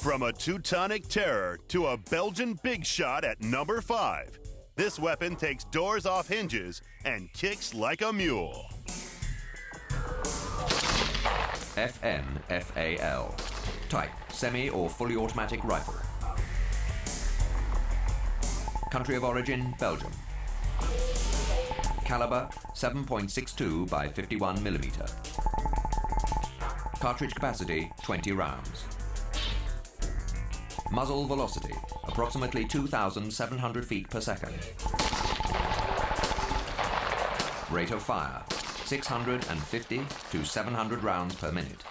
From a Teutonic terror to a Belgian big shot at number 5, this weapon takes doors off hinges and kicks like a mule. FN Fal. Type, semi or fully automatic rifle. Country of origin, Belgium. Caliber, 7.62 by 51 millimeter. Cartridge capacity, 20 rounds. Muzzle velocity, approximately 2,700 feet per second. Rate of fire, 650 to 700 rounds per minute.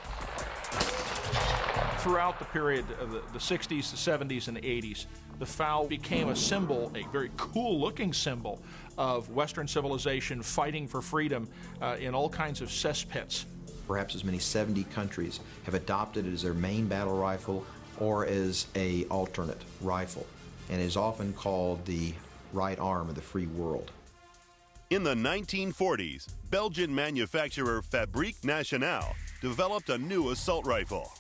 Throughout the period of the 60s, the 70s, and the 80s, the Fal became a symbol, a very cool-looking symbol of Western civilization fighting for freedom in all kinds of cesspits. Perhaps as many 70 countries have adopted it as their main battle rifle or as an alternate rifle, and is often called the right arm of the free world. In the 1940s, Belgian manufacturer Fabrique Nationale developed a new assault rifle.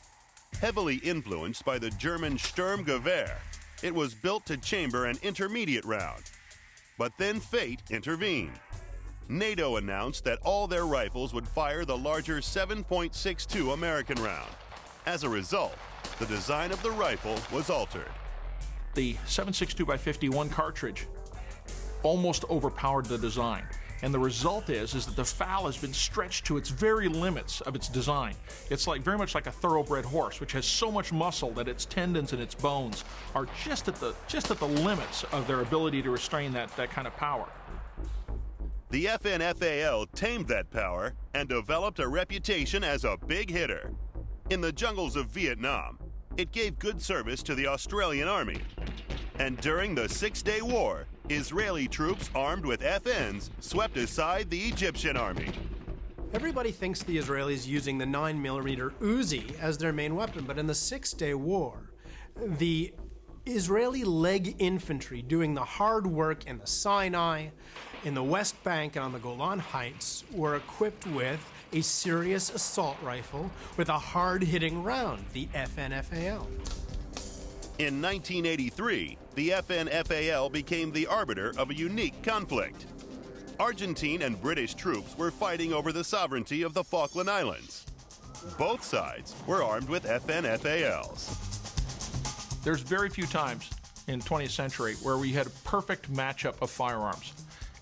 Heavily influenced by the German Sturmgewehr, it was built to chamber an intermediate round. But then fate intervened. NATO announced that all their rifles would fire the larger 7.62 American round. As a result, the design of the rifle was altered. The 7.62 by 51 cartridge almost overpowered the design. And the result is that the Fal has been stretched to its very limits of its design. It's very much like a thoroughbred horse, which has so much muscle that its tendons and its bones are just at the limits of their ability to restrain that kind of power. The FN Fal tamed that power and developed a reputation as a big hitter. In the jungles of Vietnam, it gave good service to the Australian Army. And during the Six-Day War, Israeli troops armed with FNs swept aside the Egyptian army. Everybody thinks the Israelis using the 9mm Uzi as their main weapon, but in the Six-Day War, the Israeli leg infantry doing the hard work in the Sinai, in the West Bank, and on the Golan Heights were equipped with a serious assault rifle with a hard-hitting round, the FN Fal. In 1983, the FN Fal became the arbiter of a unique conflict. Argentine and British troops were fighting over the sovereignty of the Falkland Islands. Both sides were armed with FN Fals. There's very few times in the 20th century where we had a perfect matchup of firearms.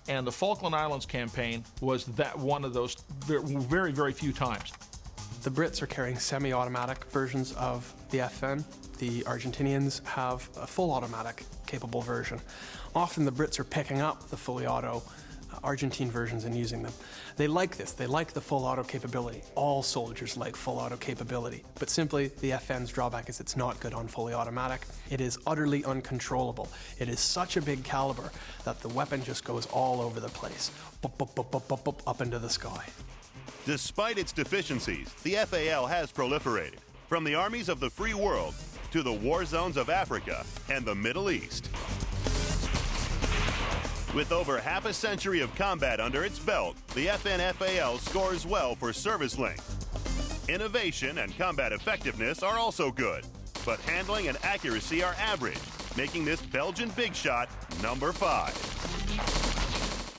And the Falkland Islands campaign was one of those very, very few times. The Brits are carrying semi-automatic versions of the FN. The Argentinians have a full automatic capable version. Often the Brits are picking up the fully auto Argentine versions and using them. They like this. They like the full auto capability. All soldiers like full auto capability. But simply, the FN's drawback is it's not good on fully automatic. It is utterly uncontrollable. It is such a big caliber that the weapon just goes all over the place. Up into the sky. Despite its deficiencies, the FAL has proliferated, from the armies of the free world to the war zones of Africa and the Middle East. With over half a century of combat under its belt, the FN Fal scores well for service length. Innovation and combat effectiveness are also good, but handling and accuracy are average, making this Belgian big shot number 5.